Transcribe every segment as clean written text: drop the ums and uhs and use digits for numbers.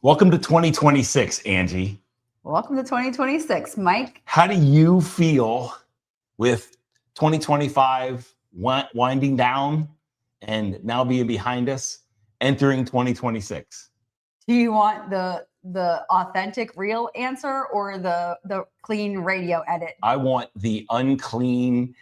Welcome to 2026, Angie. Welcome to 2026, Mike. How do you feel with 2025 winding down and now being behind us, entering 2026? Do you want the authentic, real answer or the clean radio edit? I want the unclean,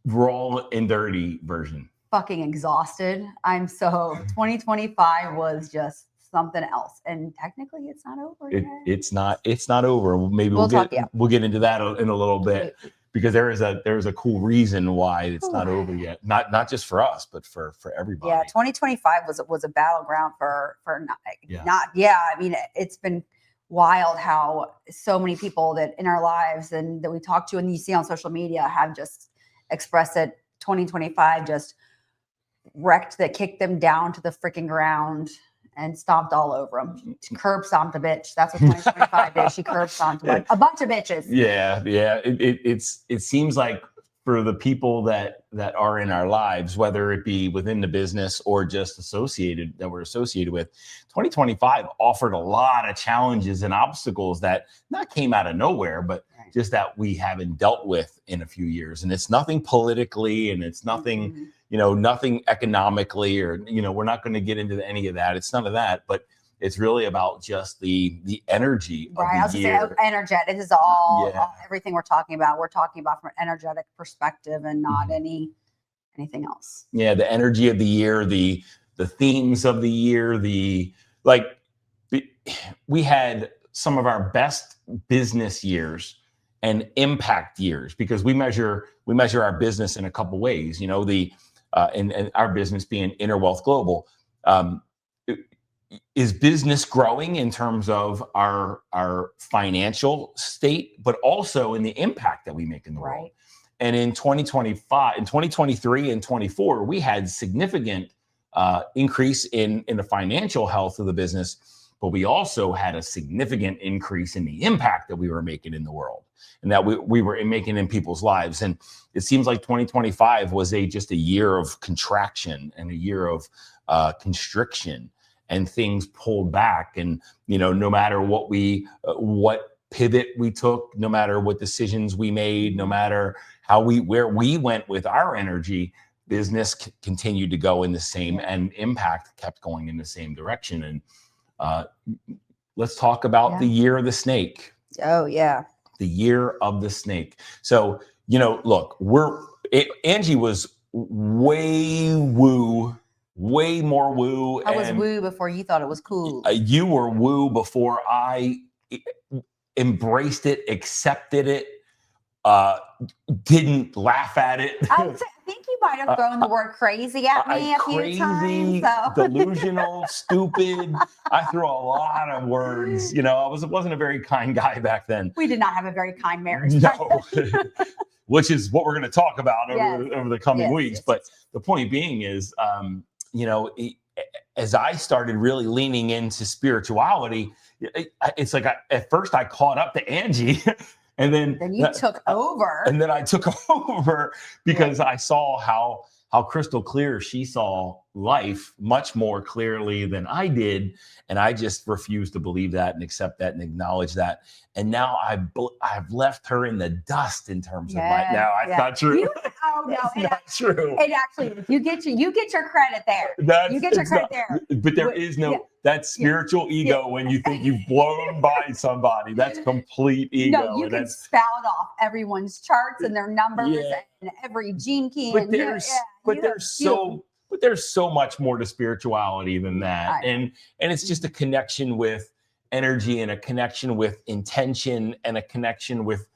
raw and dirty version. Fucking exhausted. 2025 was just something else, and technically it's not over yet. It's not over. Maybe we'll get into that in a little bit, because there is a cool reason why it's not over yet. Not just for us, but for everybody. Yeah, 2025 was a battleground for I mean, it's been wild how so many people that in our lives and that we talk to and you see on social media have just expressed that 2025 just kicked them down to the freaking ground and stomped all over them. Curb stomped a bitch. That's what 2025 did. She curb stomped a bunch of bitches. Yeah. It seems like for the people that are in our lives, whether it be within the business or just we're associated with, 2025 offered a lot of challenges and obstacles that not came out of nowhere, but just that we haven't dealt with in a few years. And it's nothing politically, and it's nothing, nothing economically, or, we're not going to get into any of that. It's none of that, but it's really about just the energy of the year. Energetic. This is all everything we're talking about. We're talking about from an energetic perspective and not anything else. Yeah, the energy of the year, the themes of the year, we had some of our best business years and impact years, because we measure our business in a couple ways. And our business being Inner Wealth Global. Is business growing in terms of our financial state, but also in the impact that we make in the world? And in 2025, in 2023 and 24, we had significant increase in the financial health of the business, but we also had a significant increase in the impact that we were making in the world and that we were making in people's lives. And it seems like 2025 was just a year of contraction and a year of constriction, and things pulled back. And, no matter what pivot we took, no matter what decisions we made, no matter where we went with our energy, business continued to go in the same, and impact kept going in the same direction. And let's talk about the year of the snake. Oh, yeah. The year of the snake. So, look, Angie was way more woo. I was woo before you thought it was cool. You were woo before I embraced it, accepted it, didn't laugh at it. I think you might have thrown the word crazy at me a few times. Delusional, stupid. I threw a lot of words. I wasn't a very kind guy back then. We did not have a very kind marriage. No. Which is what we're going to talk about over the coming weeks. But the point being is, as I started really leaning into spirituality, it's like at first I caught up to Angie. And then you took over. And then I took over because I saw how crystal clear she saw life much more clearly than I did. And I just refused to believe that and accept that and acknowledge that. And now I've left her in the dust in terms of my, no, it's not true. It's not true. It actually, you get your credit there. You get your credit there. But there is no, that's spiritual ego when you think you've blown by somebody. That's complete ego. No, you can spout off everyone's charts and their numbers and every gene key. But there's so much more to spirituality than that. And it's just a connection with energy and a connection with intention and a connection with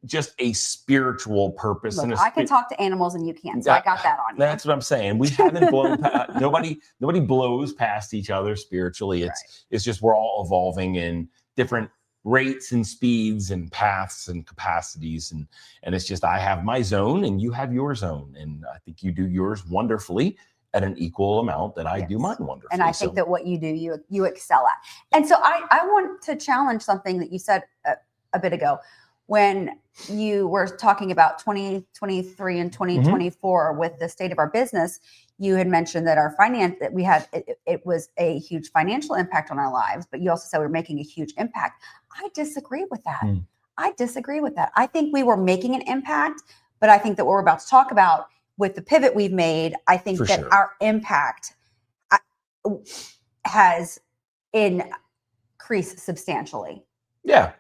just a spiritual purpose. Look, I can talk to animals and you can't. So I got that on you. That's what I'm saying. We haven't blown past, nobody blows past each other spiritually. It's just we're all evolving in different rates and speeds and paths and capacities. And it's just, I have my zone and you have your zone. And I think you do yours wonderfully at an equal amount that I do mine wonderfully. And I think that what you do, you excel at. And so I want to challenge something that you said a bit ago when you were talking about 2023 and 2024 with the state of our business. you had mentioned that our finance, that we had, it was a huge financial impact on our lives, but you also said we're making a huge impact. I disagree with that. I disagree with that. I think we were making an impact, but I think that what we're about to talk about with the pivot we've made, I think that our impact has increased substantially. Yeah.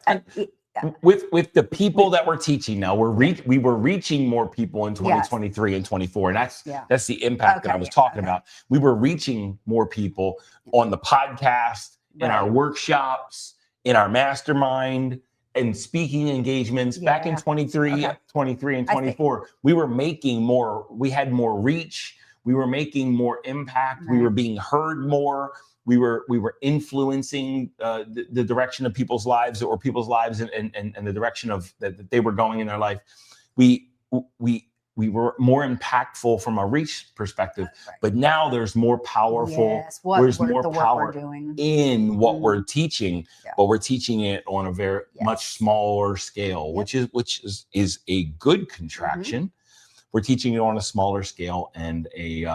With the people that we're teaching now, we were reaching more people in 2023 and 24. And that's the impact that I was talking about. We were reaching more people on the podcast, in our workshops, in our mastermind, and speaking engagements back in 23 and 24. We were making more, we had more reach, we were making more impact, we were being heard more. We were influencing the direction of people's lives, or people's lives, and the direction of that they were going in their life. We were more impactful from a reach perspective, but now there's more powerful. There's more power in what we're teaching, but we're teaching it on a very much smaller scale, which is a good contraction. We're teaching it on a smaller scale and a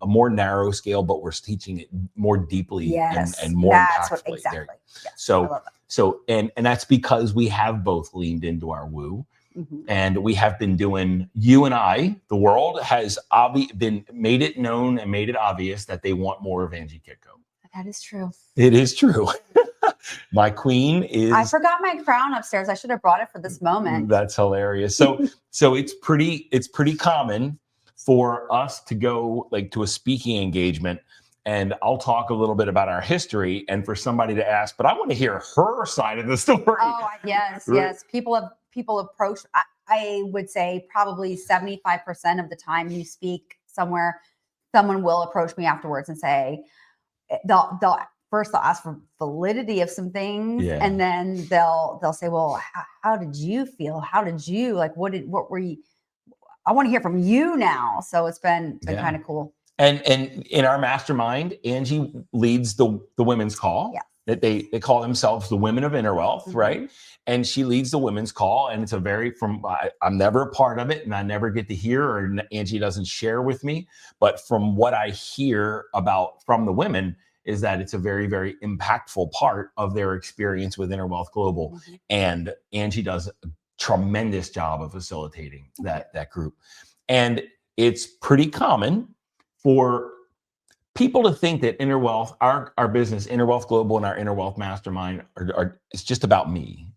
more narrow scale, but we're teaching it more deeply and more impactfully. So that's because we have both leaned into our woo, and we have been doing. You and I, the world has made it known and made it obvious that they want more of Angie Kitko. That is true. It is true. My queen is. I forgot my crown upstairs. I should have brought it for this moment. That's hilarious. So it's pretty common for us to go like to a speaking engagement, and I'll talk a little bit about our history, and for somebody to ask, but I want to hear her side of the story. Oh, yes. People approach. I would say probably 75% of the time you speak somewhere, someone will approach me afterwards and say they'll ask for validity of some things, and then they'll say, well, how did you feel? How did you what were you? I want to hear from you now. So it's been kind of cool. And in our mastermind, Angie leads the women's call. That they call themselves the Women of Inner Wealth, right? And she leads the women's call, and it's I'm never a part of it, and I never get to hear, or Angie doesn't share with me. But from what I hear from the women, is that it's a very, very impactful part of their experience with Inner Wealth Global. And Angie does a tremendous job of facilitating that group. And it's pretty common for people to think that Inner Wealth, our business, Inner Wealth Global, and our Inner Wealth Mastermind it's just about me.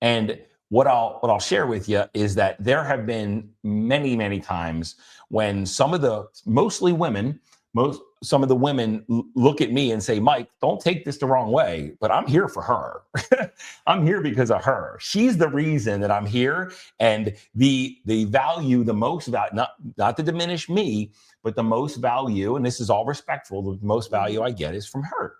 And what I'll share with you is that there have been many, many times when some of the women look at me and say, Mike, don't take this the wrong way, but I'm here for her. I'm here because of her. She's the reason that I'm here. And the value, the most value, not to diminish me, but the most value, and this is all respectful, the most value I get is from her.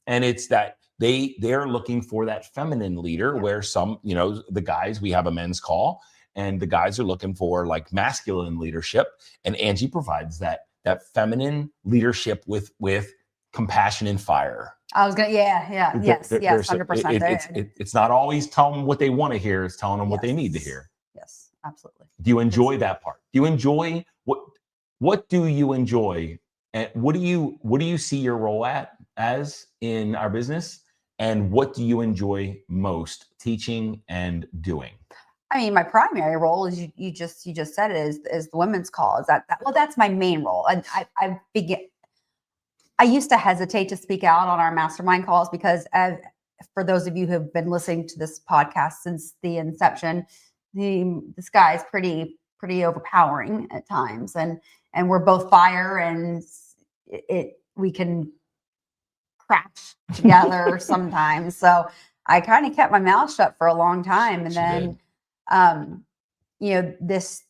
And it's that they're looking for that feminine leader, where some, the guys, we have a men's call, and the guys are looking for like masculine leadership. And Angie provides that feminine leadership with compassion and fire. I was gonna, yes, 100%. It's not always telling them what they want to hear; it's telling them what they need to hear. Yes, absolutely. Do you enjoy that part? Do you enjoy what do you enjoy, and what do you see your role as in our business, and what do you enjoy most teaching and doing? I mean, my primary role is you just said it is the women's call. That's my main role. And I used to hesitate to speak out on our mastermind calls because, for those of you who have been listening to this podcast since the inception, this guy is pretty overpowering at times, and we're both fire, and we can crash together sometimes. So I kind of kept my mouth shut for a long time, and then. This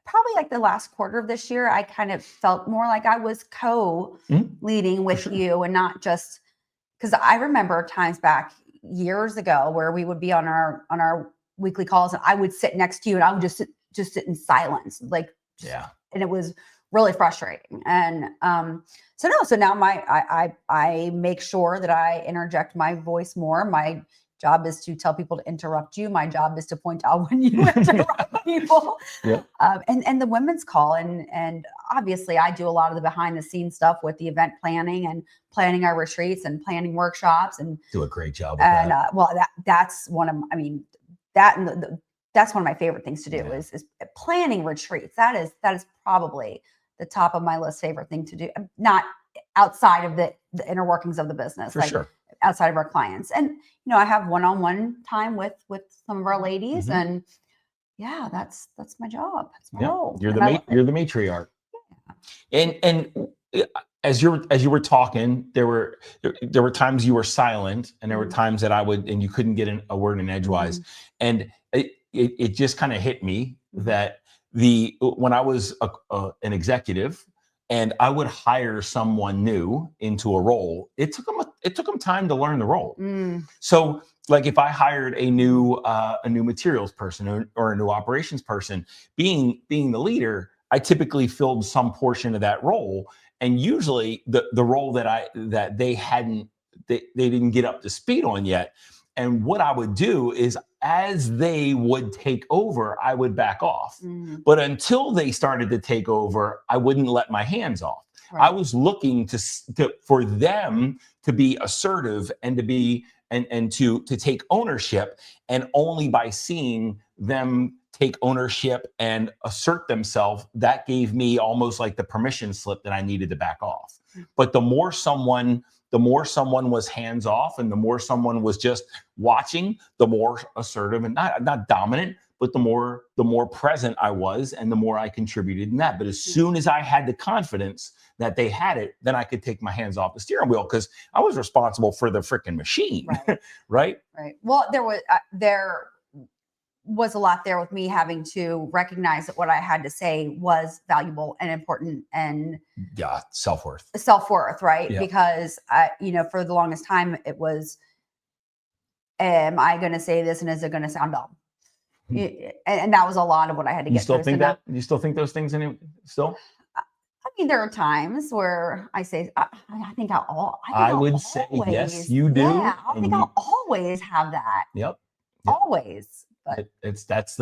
probably like the last quarter of this year, I kind of felt more like I was co-leading with you, and not just because I remember times back years ago where we would be on our weekly calls, and I would sit next to you, and I would just sit in silence, and it was really frustrating. And so now I make sure that I interject my voice more. My job is to tell people to interrupt you. My job is to point out when you interrupt people. Yep. And the women's call. And obviously I do a lot of the behind the scenes stuff with the event planning and planning our retreats and planning workshops, and do a great job with that. Well, that's one of, that and that's one of my favorite things to do is planning retreats. That is probably the top of my list favorite thing to do. Not outside of the inner workings of the business, For sure. outside of our clients. And, I have one-on-one time with some of our ladies, and that's my job. That's my role. You're the matriarch. Yeah. And as you were talking, there were times you were silent, and there were times that and you couldn't get a word in edgewise. And it just kind of hit me that when I was an executive and I would hire someone new into a role, it took them time to learn the role. So like if I hired a new materials person or a new operations person, being the leader, I typically filled some portion of that role. And usually the role that they didn't get up to speed on yet. And what I would do is, as they would take over, I would back off. But until they started to take over, I wouldn't let my hands off. Right. I was looking for them to be assertive and to be and to take ownership. And only by seeing them take ownership and assert themselves, that gave me almost like the permission slip that I needed to back off. But the more someone was hands off, and the more someone was just watching, the more assertive and not dominant, but the more present I was, and the more I contributed in that. But as soon as I had the confidence that they had it, then I could take my hands off the steering wheel, because I was responsible for the freaking machine. Right. Right. Well, there was a lot there with me having to recognize that what I had to say was valuable and important, and self-worth, right? Yeah. Because for the longest time it was, am I going to say this and is it going to sound dumb? And that was a lot of what I had to get through. You still think those things still? There are times where I say, I would say, yes, you do. Yeah, I think I'll always have that. Yep. Always. But that's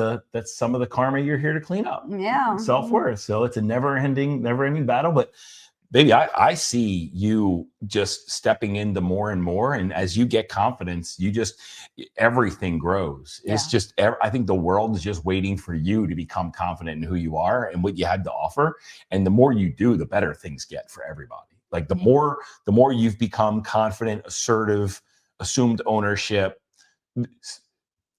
some of the karma you're here to clean up. Yeah. Self-worth. So it's a never ending battle. But baby, I see you just stepping into more and more. And as you get confidence, everything grows. Yeah. It's just, I think the world is just waiting for you to become confident in who you are and what you had to offer. And the more you do, the better things get for everybody. Like the more you've become confident, assertive, assumed ownership,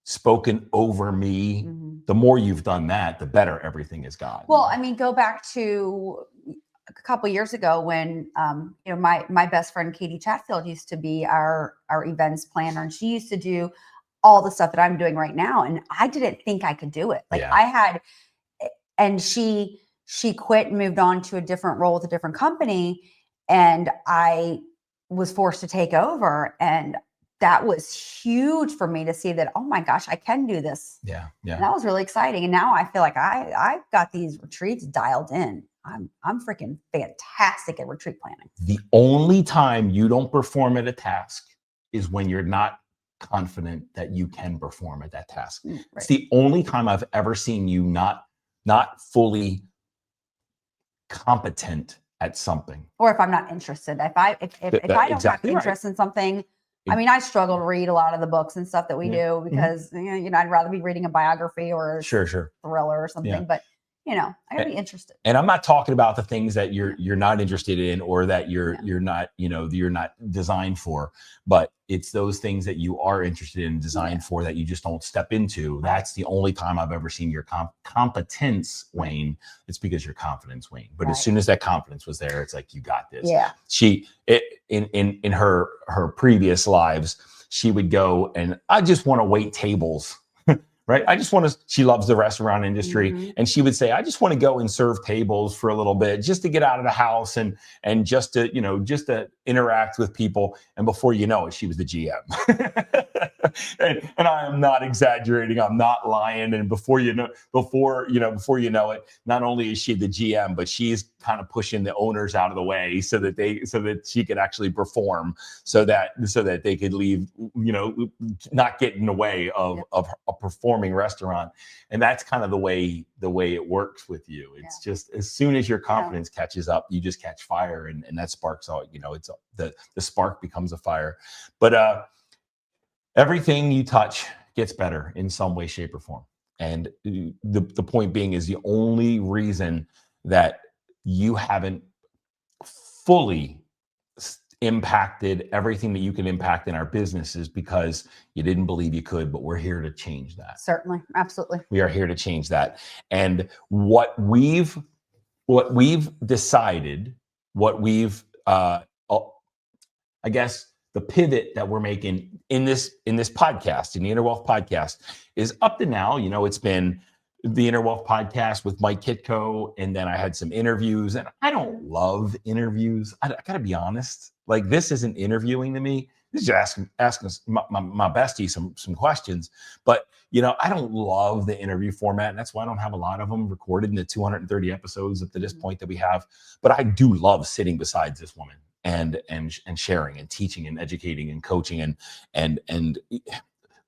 spoken over me, the more you've done that, the better everything has gotten. Well, go back to a couple of years ago when my best friend Katie Chatfield used to be our events planner, and she used to do all the stuff that I'm doing right now, and I didn't think I could do it. And she quit and moved on to a different role with a different company, and I was forced to take over, and that was huge for me to see that, oh my gosh, I can do this. Yeah. And that was really exciting. And now I feel like I've got these retreats dialed in. I'm freaking fantastic at retreat planning. The only time you don't perform at a task is when you're not confident that you can perform at that task. Right. It's the only time I've ever seen you not fully competent at something. Or if I'm not interested. If I don't have interest in something, I struggle to read a lot of the books and stuff that we do, because I'd rather be reading a biography or a thriller or something. But I gotta be interested. And I'm not talking about the things that you're not interested in, or that you're not designed for, but it's those things that you are interested in, designed for, that you just don't step into. That's the only time I've ever seen your competence wane. It's because your confidence waned. But as soon as that confidence was there, it's like, you got this. Yeah. In her previous lives, she would go and, I just want to wait tables. Right. She loves the restaurant industry. And she would say, I just want to go and serve tables for a little bit, just to get out of the house and just to interact with people. And before you know it, she was the GM. and I am not exaggerating. I'm not lying. And before you know it, not only is she the GM, but she's kind of pushing the owners out of the way so that she could actually perform, so that they could leave, not get in the way of a performing restaurant. And that's kind of the way it works with you. It's just, as soon as your confidence catches up, you just catch fire, and that sparks all, it's the spark becomes a fire. But everything you touch gets better in some way, shape, or form. And the point being is, the only reason that you haven't fully impacted everything that you can impact in our business is because you didn't believe you could, but we're here to change that. Certainly. Absolutely. We are here to change that. And what we've decided, I guess the pivot that we're making in this podcast, in the Inner Wealth podcast, is up to now, it's been the Inner Wealth podcast with Mike Kitko. And then I had some interviews, and I don't love interviews. I gotta be honest. Like, this isn't interviewing to me. This is just asking my bestie some questions. But, I don't love the interview format. And that's why I don't have a lot of them recorded in the 230 episodes up to this point that we have. But I do love sitting beside this woman and sharing and teaching and educating and coaching and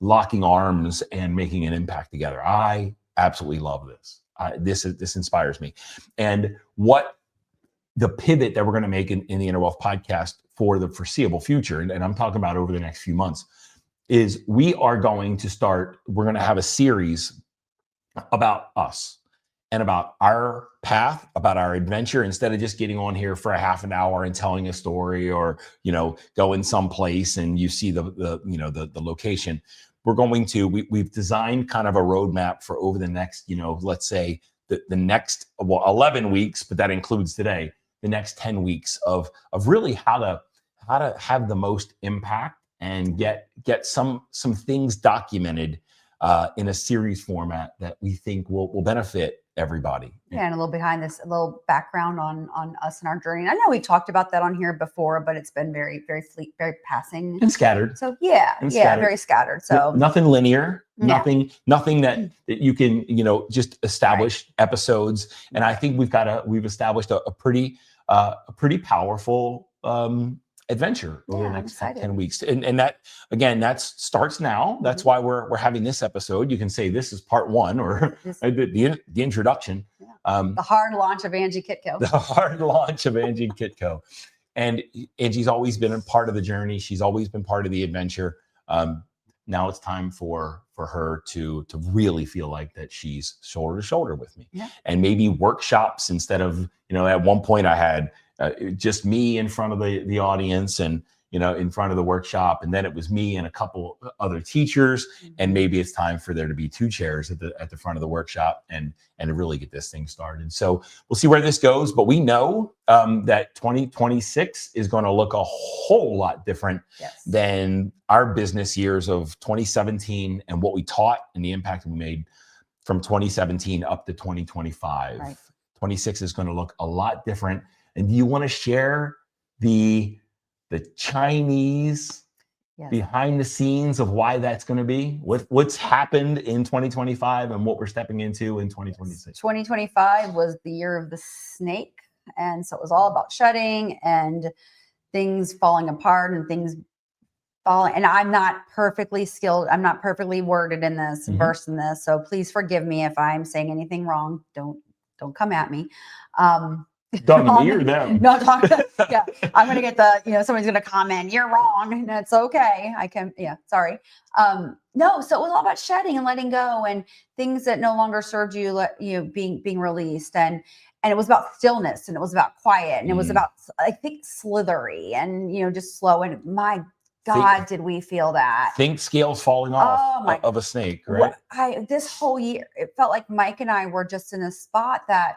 locking arms and making an impact together. I absolutely love this. This inspires me. And what the pivot that we're going to make in the Inner Wealth podcast for the foreseeable future, and I'm talking about over the next few months, is we're going to have a series about us and about our path, about our adventure, instead of just getting on here for a half an hour and telling a story, or, going someplace and you see the location. We've designed kind of a roadmap for over the next, let's say the next 11 weeks, but that includes today, the next 10 weeks of really how to have the most impact and get some things documented in a series format that we think will benefit everybody. Yeah, and a little background on us and our journey. I know we talked about that on here before, but it's been very, very very passing and scattered. So very scattered. So nothing linear, nothing that you can just establish episodes. And I think we've established a pretty powerful adventure over the next 10 weeks. And that, again, that starts now. That's why we're having this episode. You can say this is part one, or the introduction. The hard launch of Angie Kitko. The hard launch of Angie Kitko. And Angie's always been a part of the journey. She's always been part of the adventure. Now it's time for her to really feel like that she's shoulder to shoulder with me. Yeah. And maybe workshops instead of, at one point I had just me in front of the audience and, in front of the workshop. And then it was me and a couple other teachers. And maybe it's time for there to be 2 chairs at the front of the workshop and to really get this thing started. So we'll see where this goes, but we know that 2026 is going to look a whole lot different than our business years of 2017 and what we taught and the impact we made from 2017 up to 2025. Right. 26 is going to look a lot different. And do you want to share the Chinese behind the scenes of why that's going to be? What's happened in 2025 and what we're stepping into in 2026? 2025 was the year of the snake. And so it was all about shedding and things falling apart and things falling. And I'm not perfectly skilled. I'm not perfectly worded in this, versed in this. So please forgive me if I'm saying anything wrong. Don't come at me. Talking to me or them? No, yeah. I'm going to get somebody's going to comment, you're wrong. And that's okay. Sorry. No, so it was all about shedding and letting go and things that no longer served you, being released. And it was about stillness, and it was about quiet, and it was about, I think, slithery and, just slow. And my God, did we feel that? Think scales falling off of a snake, right? This whole year, it felt like Mike and I were just in a spot that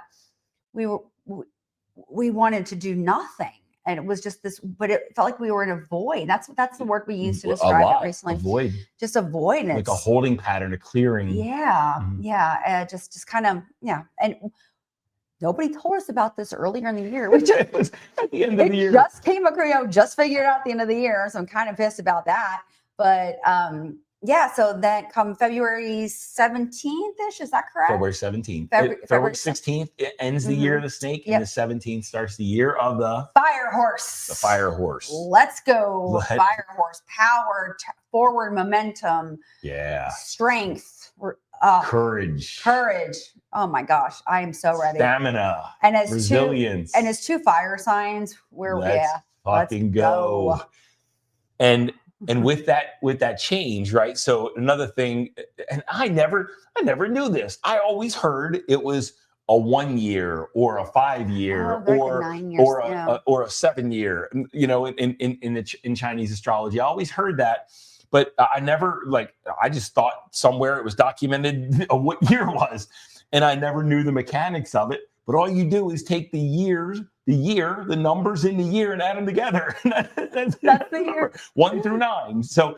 we wanted to do nothing. And it was just this, but it felt like we were in a void. That's the word we used to describe it recently. A void. Just a void. And like a holding pattern, a clearing. Yeah. Yeah. Just kind of, And nobody told us about this earlier in the year. It was at the end of the year. Just came across, just figured out at the end of the year. So I'm kind of pissed about that. But Yeah, so then come February 17th-ish, is that correct? February 17th. February 16th, it ends the year of the snake, and the 17th starts the year of the fire horse. The fire horse. Let's go. Fire horse. Power, forward momentum. Yeah. Strength. Courage. Oh my gosh, I am so ready. Stamina. And as resilience. As two fire signs, let's go. And with that change, right? So another thing, and I never knew this. I always heard it was a 1 year or a 5 year or a 7 year. You know, in Chinese astrology, I always heard that, but I never I just thought somewhere it was documented what year it was, and I never knew the mechanics of it. But all you do is take the numbers in the year, and add them together. That's the year. 1 through 9. So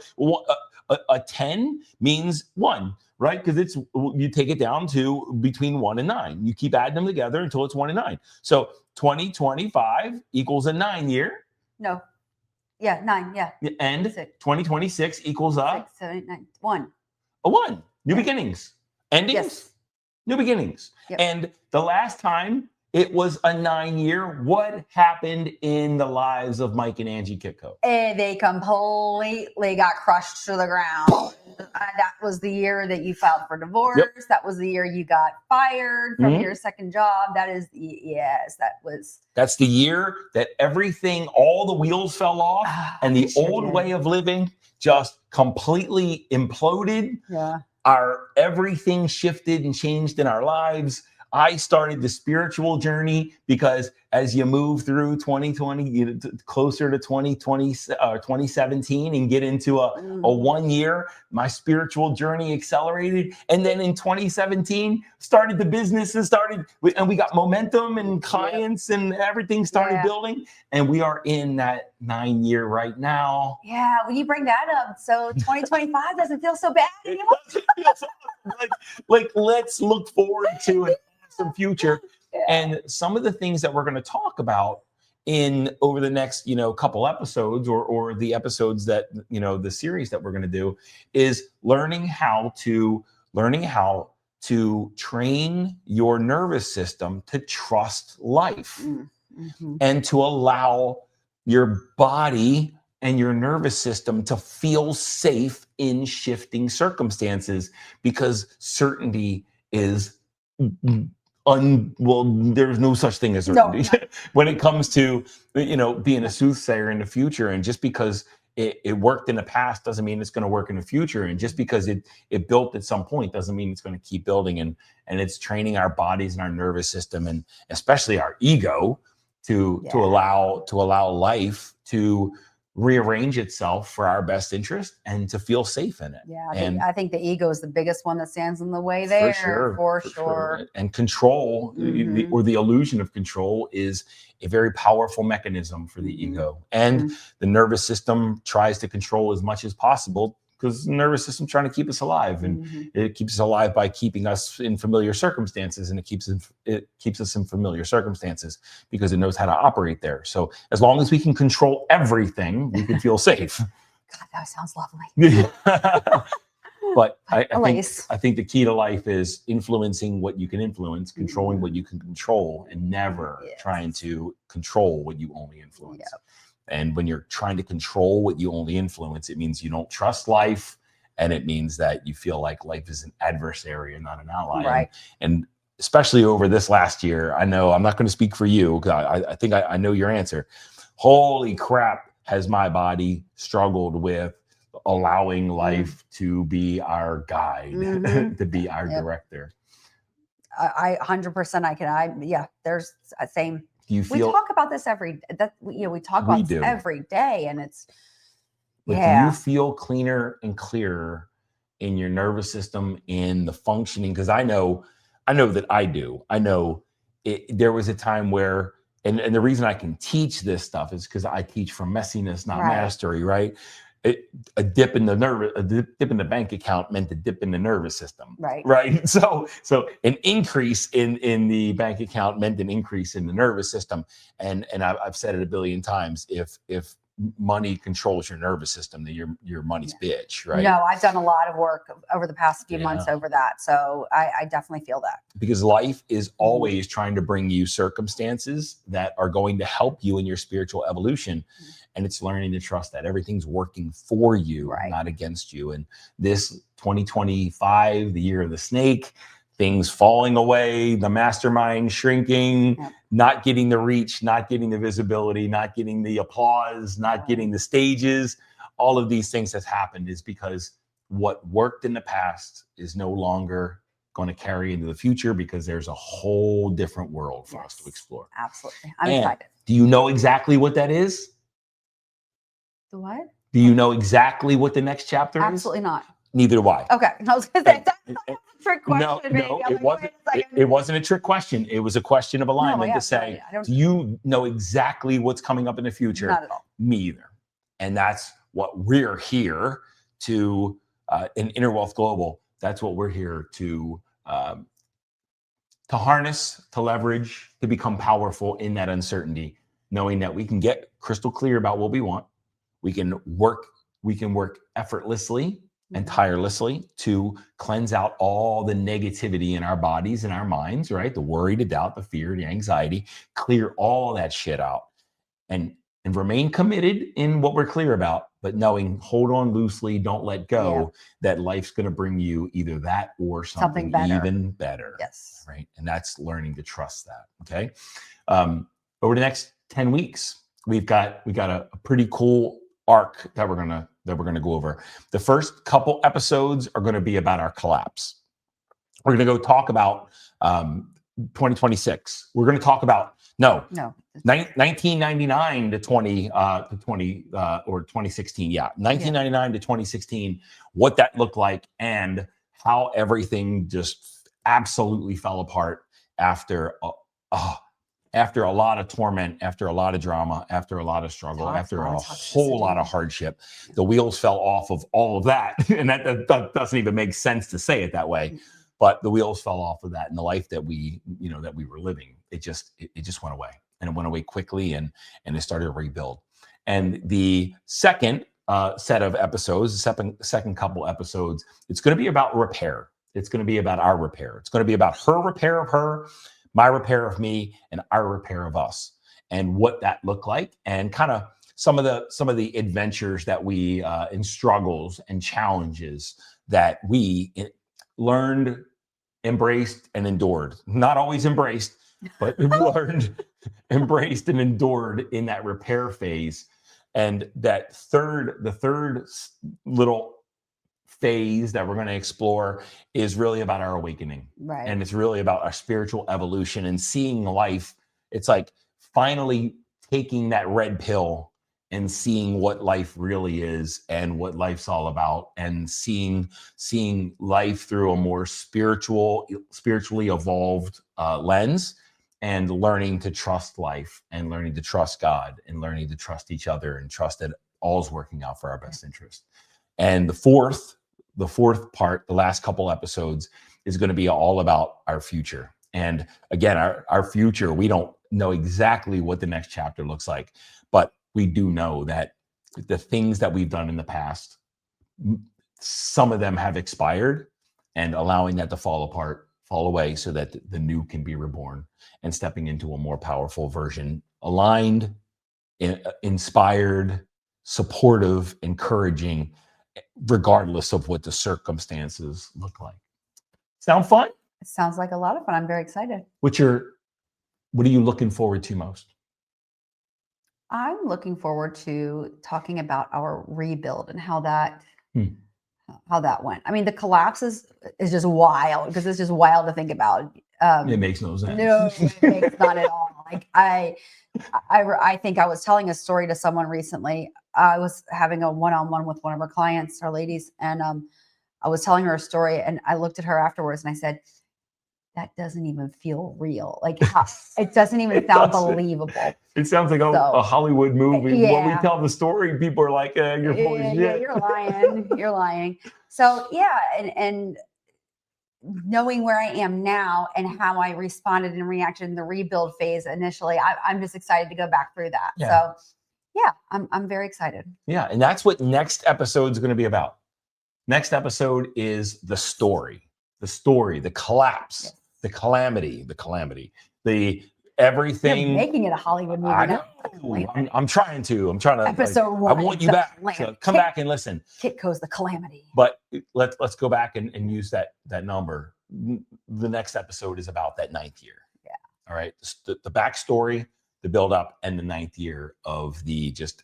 a 10 means 1, right? Because you take it down to between 1 and 9. You keep adding them together until it's 1 and 9. So 2025 equals a 9 year. No. Yeah, 9. Yeah. And 2026 equals a 6, 7, 8, 9, 1. A 1. New beginnings. Endings. Yes. New beginnings. Yep. And the last time it was a 9 year, what happened in the lives of Mike and Angie Kitko? They completely got crushed to the ground. That was the year that you filed for divorce. Yep. That was the year you got fired from your second job. That's the year that all the wheels fell off, and the old way of living just completely imploded. Yeah. Everything shifted and changed in our lives. I started the spiritual journey because as you move through 2020, closer to 2017 and get into a 1 year, my spiritual journey accelerated. And then in 2017, started the business and we got momentum and clients and everything started building. And we are in that 9 year right now. Yeah, when you bring that up, so 2025 doesn't feel so bad anymore. It doesn't feel so let's look forward to it. Some future. And some of the things that we're going to talk about over the next couple episodes or the episodes that the series that we're going to do is learning how to train your nervous system to trust life and to allow your body and your nervous system to feel safe in shifting circumstances, because certainty is there's no such thing as certainty when it comes to being a soothsayer in the future. And just because it worked in the past doesn't mean it's going to work in the future. And just because it built at some point doesn't mean it's going to keep building. And it's training our bodies and our nervous system, and especially our ego, to allow life to rearrange itself for our best interest and to feel safe in it. Yeah, I think the ego is the biggest one that stands in the way there. For sure. And control, or the illusion of control, is a very powerful mechanism for the ego. And the nervous system tries to control as much as possible, because the nervous system trying to keep us alive, and it keeps us alive by keeping us in familiar circumstances, and it keeps us in familiar circumstances because it knows how to operate there. So as long as we can control everything, we can feel safe. God, that sounds lovely. But I think the key to life is influencing what you can influence, controlling what you can control, and never trying to control what you only influence. Yep. And when you're trying to control what you only influence, it means you don't trust life. And it means that you feel like life is an adversary and not an ally. Right. And especially over this last year, I know I'm not going to speak for you, because I think I know your answer. Holy crap, has my body struggled with allowing life to be our guide, to be our director. I 100% there's a same. We talk about this every day, and it's do you feel cleaner and clearer in your nervous system, in the functioning? Because I know that I do. I know there was a time where, and the reason I can teach this stuff is because I teach from messiness, not mastery, right? A dip in the bank account meant a dip in the nervous system, right? So an increase in the bank account meant an increase in the nervous system. And I've said it a billion times. If money controls your nervous system, that your money's bitch, right? No, I've done a lot of work over the past few months over that. So I definitely feel that. Because life is always trying to bring you circumstances that are going to help you in your spiritual evolution. And it's learning to trust that everything's working for you, not against you. And this 2025, the year of the snake, things falling away, the mastermind shrinking, not getting the reach, not getting the visibility, not getting the applause, not getting the stages. All of these things that's happened is because what worked in the past is no longer going to carry into the future, because there's a whole different world for us to explore. Absolutely. I'm excited. Do you know exactly what that is? The what? Do you know exactly what the next chapter is? Absolutely not. Neither do I. Okay. I was going to say, that's a trick question. No, it wasn't a trick question. It was a question of alignment to say, do you know exactly what's coming up in the future? Not at all. Me either. And that's what we're here to, in Inner Wealth Global, that's what we're here to harness, to leverage, to become powerful in that uncertainty, knowing that we can get crystal clear about what we want. We can work effortlessly and tirelessly to cleanse out all the negativity in our bodies and our minds, right? The worry, the doubt, the fear, the anxiety, clear all that shit out and remain committed in what we're clear about, but knowing, hold on loosely, don't let go, that life's going to bring you either that or something better. Even better. Yes. Right. And that's learning to trust that. Okay. Over the next 10 weeks, we got a pretty cool arc that we're gonna go over. The first couple episodes are going to be about our collapse. We're going to go talk about 2026. We're going to talk about 1999 to 20 or 2016. 1999 to 2016. What that looked like and how everything just absolutely fell apart after a lot of torment, after a lot of drama, after a lot of struggle, after a whole lot of hardship. The wheels fell off of all of that. And that doesn't even make sense to say it that way. But the wheels fell off of that, and the life that we were living, it just went away, and it went away quickly, and it started to rebuild. And the second set of episodes, the second couple episodes, it's going to be about repair. It's going to be about our repair. It's going to be about her repair of her, my repair of me, and our repair of us, and what that looked like, and kind of some of the adventures that we and struggles and challenges that we learned, embraced, and endured. Not always embraced, but learned, embraced, and endured in that repair phase. And the third little phase that we're going to explore is really about our awakening. Right. And it's really about our spiritual evolution and seeing life. It's like finally taking that red pill and seeing what life really is and what life's all about, and seeing life through a more spiritually evolved lens, and learning to trust life, and learning to trust God, and learning to trust each other, and trust that all's working out for our best interest. And the fourth part, the last couple episodes, is going to be all about our future. And again, our future, we don't know exactly what the next chapter looks like, but we do know that the things that we've done in the past, some of them have expired, and allowing that to fall away, so that the new can be reborn, and stepping into a more powerful version, aligned, inspired, supportive, encouraging, regardless of what the circumstances look like. Sound fun? It sounds like a lot of fun. I'm very excited. What are you looking forward to most? I'm looking forward to talking about our rebuild and how that went. I mean, the collapse is just wild, because it's just wild to think about. It makes no sense. No, it makes not at all. Like I think I was telling a story to someone recently. I was having a one-on-one with one of our clients, our ladies, and I was telling her a story, and I looked at her afterwards and I said, that doesn't even feel real. Like it doesn't even sound believable. It sounds like a Hollywood movie. Yeah. When we tell the story, people are like, you're full of shit. Yeah, you're lying. You're lying. So yeah, and knowing where I am now and how I responded and reacted in the rebuild phase initially, I'm just excited to go back through that. Yeah. So Yeah, I'm very excited. Yeah, and that's what next episode is going to be about. Next episode is the story, the collapse, Yes. the calamity, the everything. You're making it a Hollywood movie. I know. I'm trying to. Episode I 1. want you back. So come back and listen. Kitko's the calamity. But let's go back and use that number. The next episode is about that 9th year. Yeah. All right. The backstory, the build up, and the 9th year of the just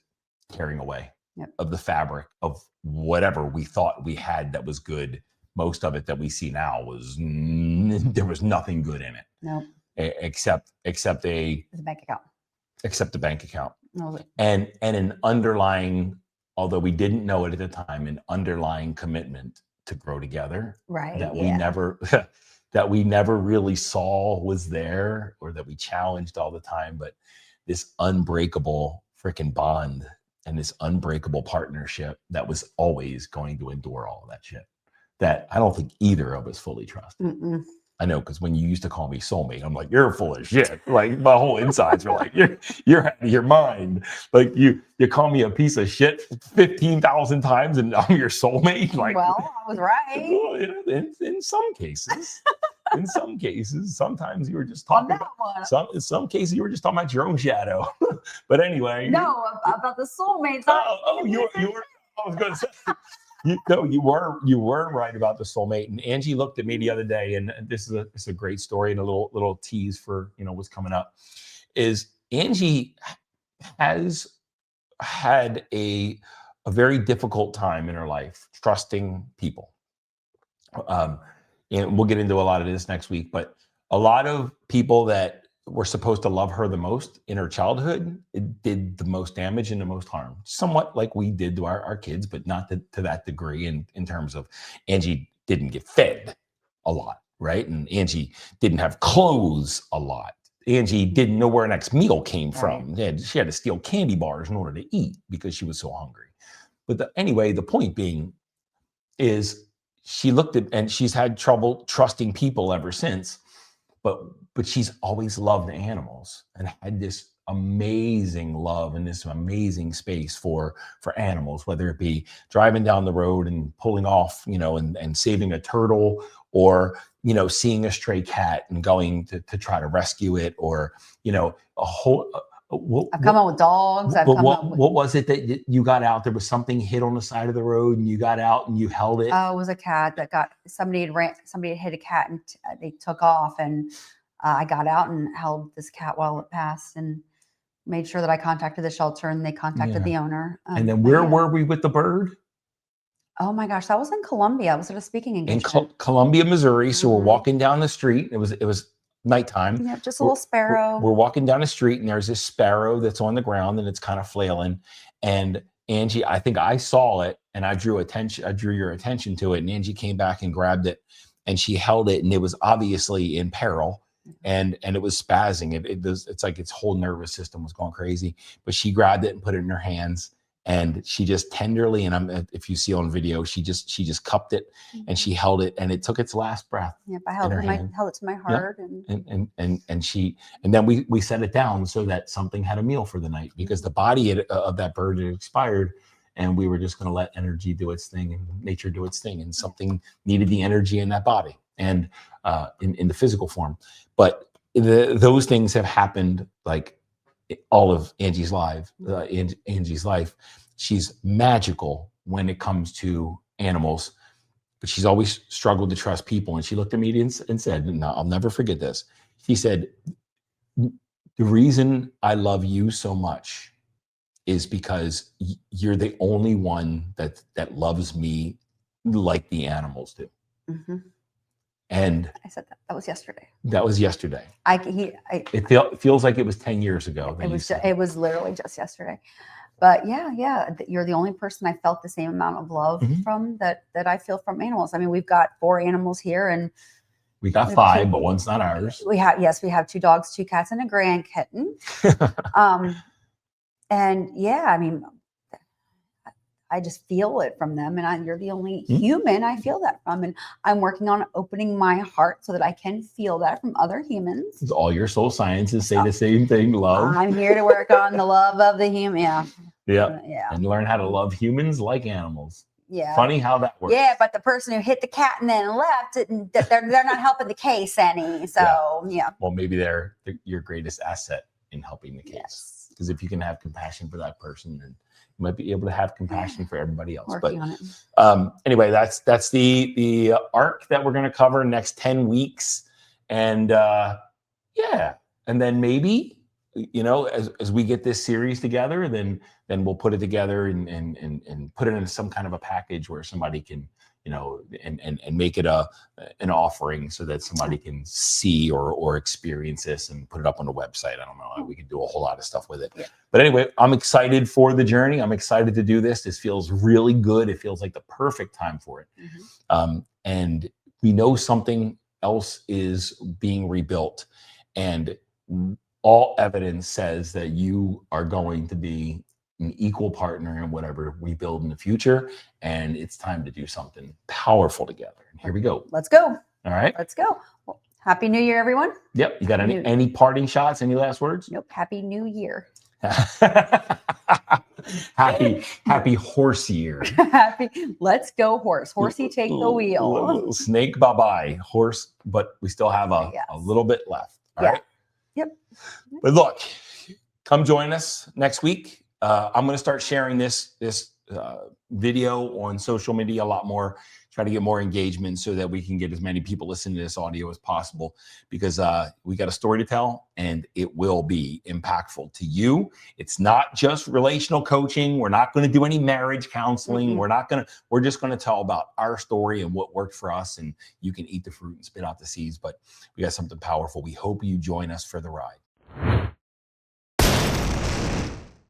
tearing away of the fabric of whatever we thought we had that was good. Most of it that we see now there was nothing good in it. No. Except the bank account. Except the bank account. No. And an underlying, although we didn't know it at the time, an underlying commitment to grow together. Right. That we never really saw was there, or that we challenged all the time. But this unbreakable freaking bond and this unbreakable partnership that was always going to endure all of that shit, that I don't think either of us fully trust. Mm-mm. I know, because when you used to call me soulmate, I'm like, you're full of shit. Like my whole insides were like, you're out of your mind. Like you call me a piece of shit 15,000 times, and I'm your soulmate. Like, well, I was right. In some cases, sometimes you were just talking about in some cases you were just talking about your own shadow. But anyway, no, about the soulmates. You were. I was going to say. You were right about the soulmate. And Angie looked at me the other day, and this is a great story and a little tease for what's coming up. Is Angie has had a very difficult time in her life trusting people. And we'll get into a lot of this next week, but a lot of people that were supposed to love her the most in her childhood, it did the most damage and the most harm. Somewhat like we did to our kids, but not to that degree in terms of Angie didn't get fed a lot, right? And Angie didn't have clothes a lot. Angie didn't know where her next meal came from. Right. She had to steal candy bars in order to eat because she was so hungry. But anyway, the point being is she looked at, and she's had trouble trusting people ever since. But she's always loved animals and had this amazing love and this amazing space for animals, whether it be driving down the road and pulling off, and saving a turtle, or, seeing a stray cat and going to try to rescue it, or, a whole. I've come out with dogs. What was it that you got out? There was something hit on the side of the road, and you got out and you held it. Oh, it was a cat that somebody had hit a cat, and they took off, and I got out and held this cat while it passed, and made sure that I contacted the shelter, and they contacted the owner. And then where were we with the bird? Oh my gosh, that was in Columbia. I was at a speaking engagement. In Columbia, Missouri. So we're walking down the street. It was nighttime. Yep, just a little sparrow. We're walking down the street, and there's this sparrow that's on the ground, and it's kind of flailing. And Angie, I think I saw it, and I drew your attention to it. And Angie came back and grabbed it, and she held it, and it was obviously in peril, and it was spazzing. It's like its whole nervous system was going crazy. But she grabbed it and put it in her hands. And she just tenderly, and if you see on video, she just cupped it, and she held it, and it took its last breath. Yep, I held it to my heart, and then we set it down so that something had a meal for the night, because the body of that bird had expired, and we were just going to let energy do its thing and nature do its thing, and something needed the energy in that body and in the physical form. But those things have happened like all of Angie's life. She's magical when it comes to animals, but she's always struggled to trust people. And she looked at me and said, no, I'll never forget this. She said, the reason I love you so much is because you're the only one that loves me like the animals do. Mm-hmm. And I said that was yesterday. That was yesterday. It feels like it was 10 years ago. It was literally just yesterday. But yeah, you're the only person I felt the same amount of love from that I feel from animals. I mean, we've got 4 animals here, and we got 5, but one's not ours. We have 2 dogs, 2 cats, and a grand kitten. And yeah, I mean, I just feel it from them, and you're the only human I feel that from, and I'm working on opening my heart so that I can feel that from other humans. All your soul sciences say the same thing, love. I'm here to work on the love of the human. Yeah. And learn how to love humans like animals. Yeah. Funny how that works. Yeah, but the person who hit the cat and then left, they're not helping the case any. So yeah. Well, maybe they're your greatest asset in helping the case. Because if you can have compassion for that person, then you might be able to have compassion for everybody else. Working on it. Anyway, that's the arc that we're going to cover next 10 weeks. And and then maybe, as we get this series together, then we'll put it together and put it in some kind of a package where somebody can, and make it an offering so that somebody can see or experience this and put it up on the website. I don't know. We could do a whole lot of stuff with it. Yeah. But anyway, I'm excited for the journey. I'm excited to do this. This feels really good. It feels like the perfect time for it. And we know something else is being rebuilt. And all evidence says that you are going to be an equal partner in whatever we build in the future. And it's time to do something powerful together. And here we go. Let's go. All right. Let's go. Well, Happy New Year, everyone. Yep. You got any parting shots? Any last words? Nope. Happy New Year. happy horse year. Let's go horse. Horsey, take the wheel. Snake, bye-bye. Horse, but we still have a little bit left. All right. Yep. But look, come join us next week. I'm going to start sharing this video on social media a lot more, try to get more engagement so that we can get as many people listening to this audio as possible, because we got a story to tell and it will be impactful to you. It's not just relational coaching. We're not going to do any marriage counseling. We're just going to tell about our story and what worked for us, and you can eat the fruit and spit out the seeds, but we got something powerful. We hope you join us for the ride.